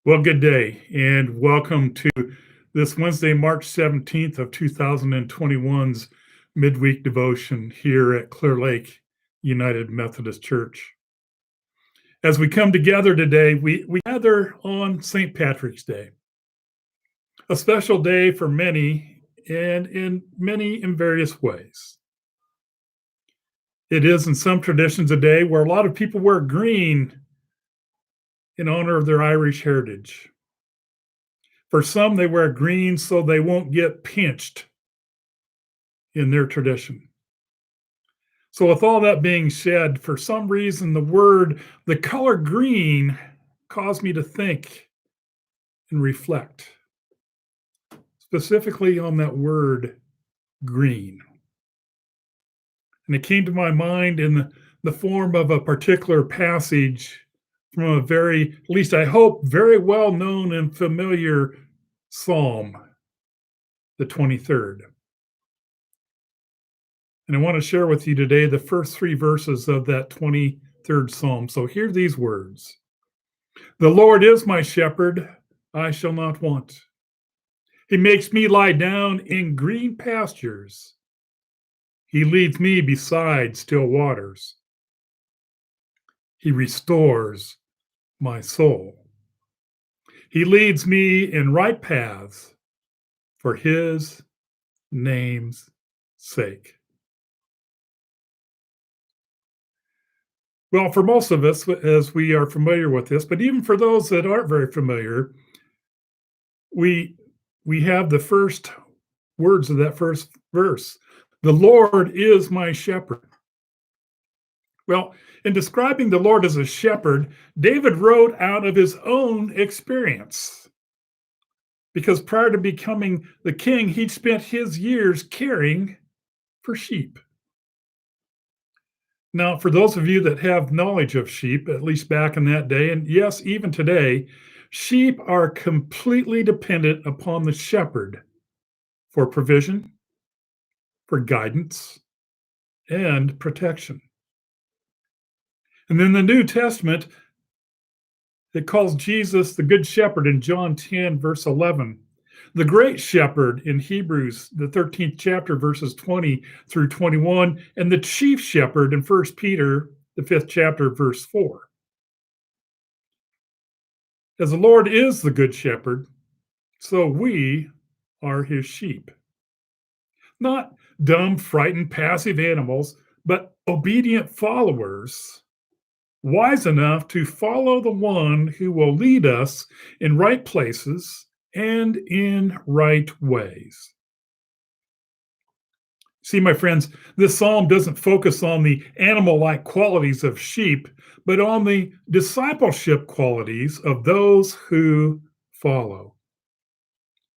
Well, good day and welcome to this Wednesday, March 17th of 2021's midweek devotion here at Clear Lake United Methodist Church. As we come together today, we gather on St. Patrick's Day, a special day for many and in various ways. It is in some traditions a day where a lot of people wear green in honor of their Irish heritage. For some, they wear green so they won't get pinched in their tradition. So, with all that being said, for some reason, the color green caused me to think and reflect specifically on that word green. And it came to my mind in the form of a particular passage from a very, at least I hope, very well known and familiar psalm, the 23rd. And I want to share with you today the first three verses of that 23rd Psalm. So hear these words. The Lord is my shepherd, I shall not want. He makes me lie down in green pastures. He leads me beside still waters. He restores my soul. He leads me in right paths for his name's sake. Well, for most of us, as we are familiar with this, but even for those that aren't very familiar, we we have the first words of that first verse. The Lord is my shepherd. Well, in describing the Lord as a shepherd, David wrote out of his own experience. Because prior to becoming the king, he'd spent his years caring for sheep. Now, for those of you that have knowledge of sheep, at least back in that day, and yes, even today, sheep are completely dependent upon the shepherd for provision, for guidance, and protection. And then the New Testament, it calls Jesus the Good Shepherd in John 10, verse 11. The Great Shepherd in Hebrews, the 13th chapter, verses 20 through 21, and the Chief Shepherd in 1 Peter, the 5th chapter, verse 4. As the Lord is the Good Shepherd, so we are his sheep. Not dumb, frightened, passive animals, but obedient followers, wise enough to follow the one who will lead us in right places and in right ways. See, my friends, this psalm doesn't focus on the animal like qualities of sheep, but on the discipleship qualities of those who follow.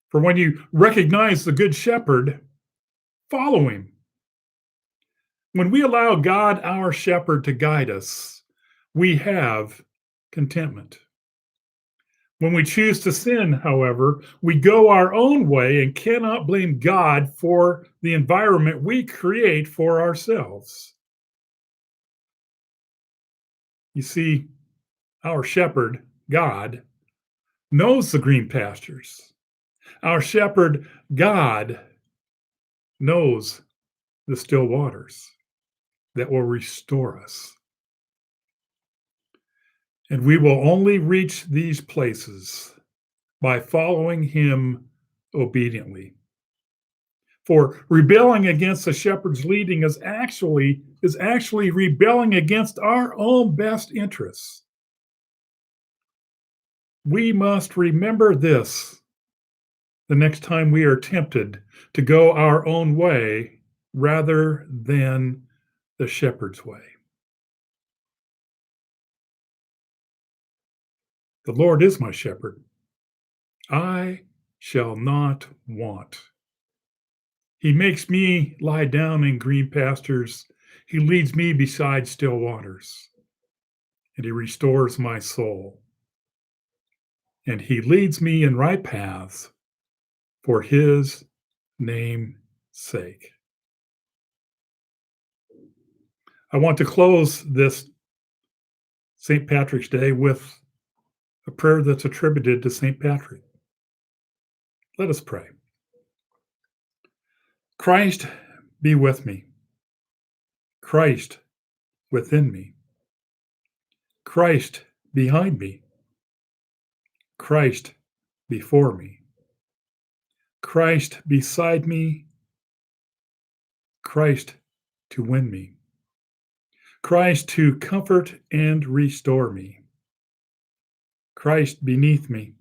For when you recognize the Good Shepherd, follow him. When we allow God, our shepherd, to guide us, we have contentment. When we choose to sin, however, we go our own way and cannot blame God for the environment we create for ourselves. You see, our shepherd, God, knows the green pastures. Our shepherd, God, knows the still waters that will restore us. And we will only reach these places by following him obediently. For rebelling against the shepherd's leading is actually rebelling against our own best interests. We must remember this the next time we are tempted to go our own way rather than the shepherd's way. The Lord is my shepherd. I shall not want. He makes me lie down in green pastures. He leads me beside still waters. And he restores my soul. And he leads me in right paths for his name's sake. I want to close this St. Patrick's Day with a prayer that's attributed to St. Patrick. Let us pray. Christ, be with me. Christ, within me. Christ, behind me. Christ, before me. Christ, beside me. Christ, to win me. Christ, to comfort and restore me. Christ, beneath me.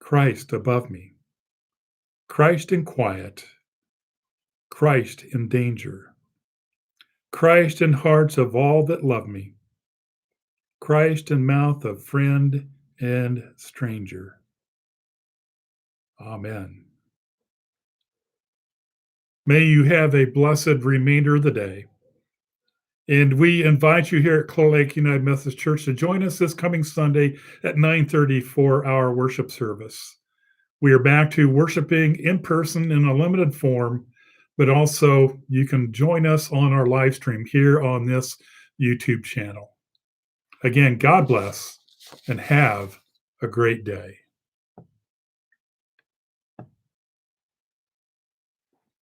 Christ, above me. Christ in quiet. Christ in danger. Christ in hearts of all that love me. Christ in mouth of friend and stranger. Amen. May you have a blessed remainder of the day. And we invite you here at Clear Lake United Methodist Church to join us this coming Sunday at 9:30 for our worship service. We are back to worshiping in person in a limited form, but also you can join us on our live stream here on this YouTube channel. Again, God bless and have a great day.